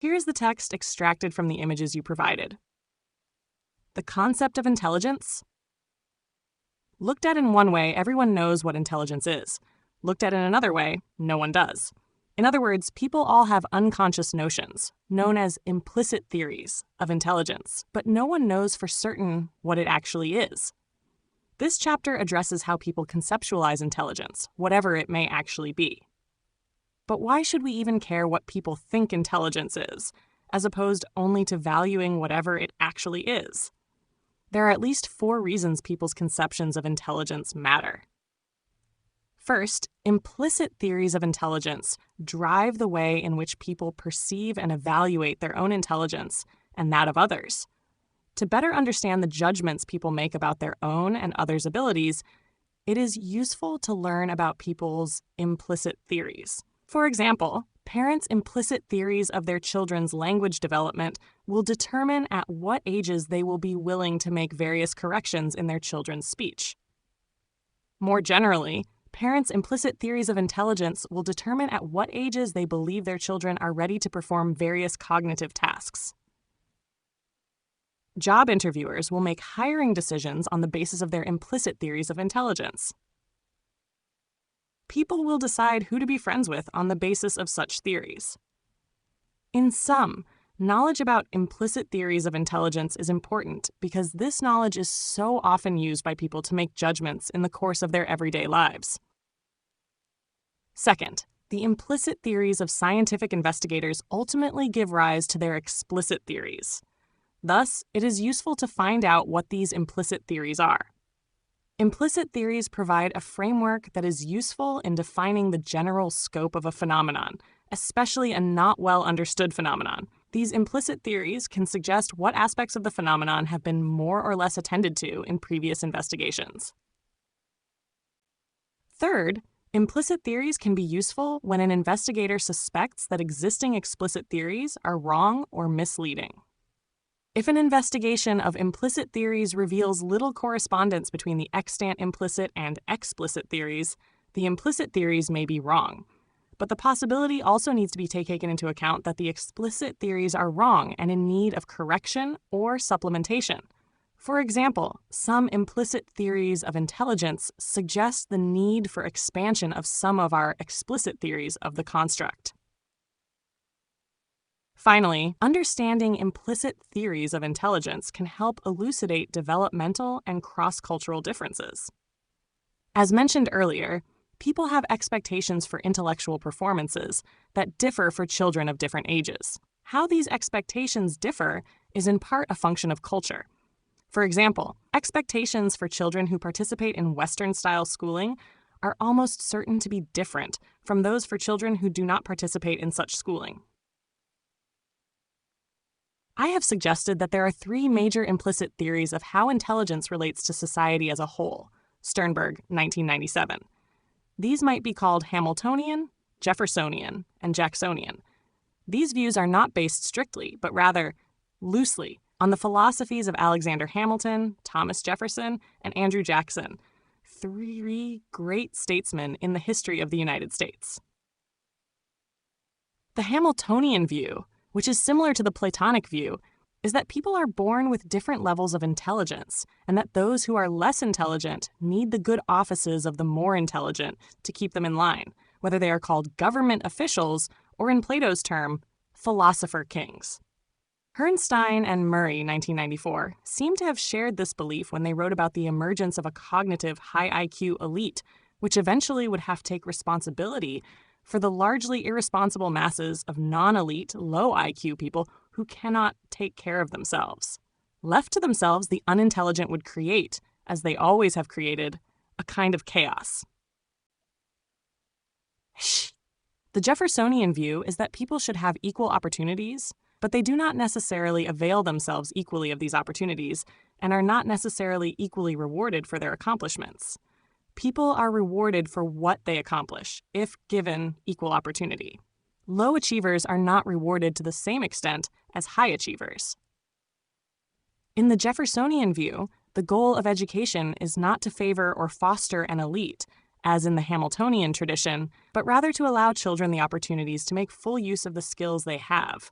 Here's the text extracted from the images you provided. The concept of intelligence. Looked at in one way, everyone knows what intelligence is. Looked at in another way, no one does. In other words, people all have unconscious notions, known as implicit theories, of intelligence, but no one knows for certain what it actually is. This chapter addresses how people conceptualize intelligence, whatever it may actually be. But why should we even care what people think intelligence is, as opposed only to valuing whatever it actually is? There are at least 4 reasons people's conceptions of intelligence matter. First, implicit theories of intelligence drive the way in which people perceive and evaluate their own intelligence and that of others. To better understand the judgments people make about their own and others' abilities, it is useful to learn about people's implicit theories. For example, parents' implicit theories of their children's language development will determine at what ages they will be willing to make various corrections in their children's speech. More generally, parents' implicit theories of intelligence will determine at what ages they believe their children are ready to perform various cognitive tasks. Job interviewers will make hiring decisions on the basis of their implicit theories of intelligence. People will decide who to be friends with on the basis of such theories. In sum, knowledge about implicit theories of intelligence is important because this knowledge is so often used by people to make judgments in the course of their everyday lives. Second, the implicit theories of scientific investigators ultimately give rise to their explicit theories. Thus, it is useful to find out what these implicit theories are. Implicit theories provide a framework that is useful in defining the general scope of a phenomenon, especially a not well understood phenomenon. These implicit theories can suggest what aspects of the phenomenon have been more or less attended to in previous investigations. Third, implicit theories can be useful when an investigator suspects that existing explicit theories are wrong or misleading. If an investigation of implicit theories reveals little correspondence between the extant implicit and explicit theories, the implicit theories may be wrong. But the possibility also needs to be taken into account that the explicit theories are wrong and in need of correction or supplementation. For example, some implicit theories of intelligence suggest the need for expansion of some of our explicit theories of the construct. Finally, understanding implicit theories of intelligence can help elucidate developmental and cross-cultural differences. As mentioned earlier, people have expectations for intellectual performances that differ for children of different ages. How these expectations differ is in part a function of culture. For example, expectations for children who participate in Western-style schooling are almost certain to be different from those for children who do not participate in such schooling. I have suggested that there are 3 major implicit theories of how intelligence relates to society as a whole. Sternberg, 1997. These might be called Hamiltonian, Jeffersonian, and Jacksonian. These views are not based strictly, but rather loosely, on the philosophies of Alexander Hamilton, Thomas Jefferson, and Andrew Jackson, 3 great statesmen in the history of the United States. The Hamiltonian view, which is similar to the Platonic view, is that people are born with different levels of intelligence, and that those who are less intelligent need the good offices of the more intelligent to keep them in line, whether they are called government officials or, in Plato's term, philosopher kings. Herrnstein and Murray, 1994, seem to have shared this belief when they wrote about the emergence of a cognitive high IQ elite, which eventually would have to take responsibility for the largely irresponsible masses of non-elite, low IQ people who cannot take care of themselves. Left to themselves, the unintelligent would create, as they always have created, a kind of chaos. The Jeffersonian view is that people should have equal opportunities, but they do not necessarily avail themselves equally of these opportunities and are not necessarily equally rewarded for their accomplishments. People are rewarded for what they accomplish, if given equal opportunity. Low achievers are not rewarded to the same extent as high achievers. In the Jeffersonian view, the goal of education is not to favor or foster an elite, as in the Hamiltonian tradition, but rather to allow children the opportunities to make full use of the skills they have.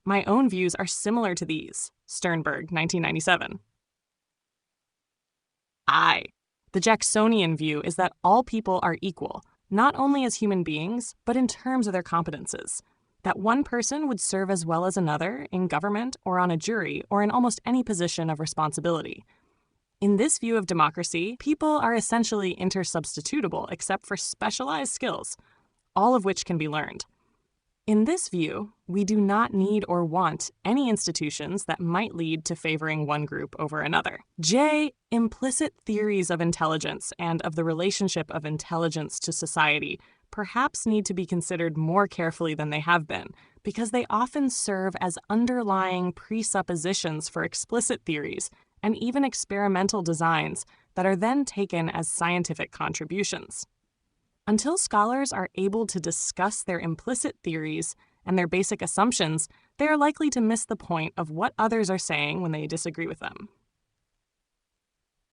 My own views are similar to these. Sternberg, 1997. I. The Jacksonian view is that all people are equal, not only as human beings, but in terms of their competences. That one person would serve as well as another in government or on a jury or in almost any position of responsibility. In this view of democracy, people are essentially intersubstitutable except for specialized skills, all of which can be learned. In this view, we do not need or want any institutions that might lead to favoring one group over another. J. Implicit theories of intelligence and of the relationship of intelligence to society perhaps need to be considered more carefully than they have been, because they often serve as underlying presuppositions for explicit theories and even experimental designs that are then taken as scientific contributions. Until scholars are able to discuss their implicit theories and their basic assumptions, they are likely to miss the point of what others are saying when they disagree with them.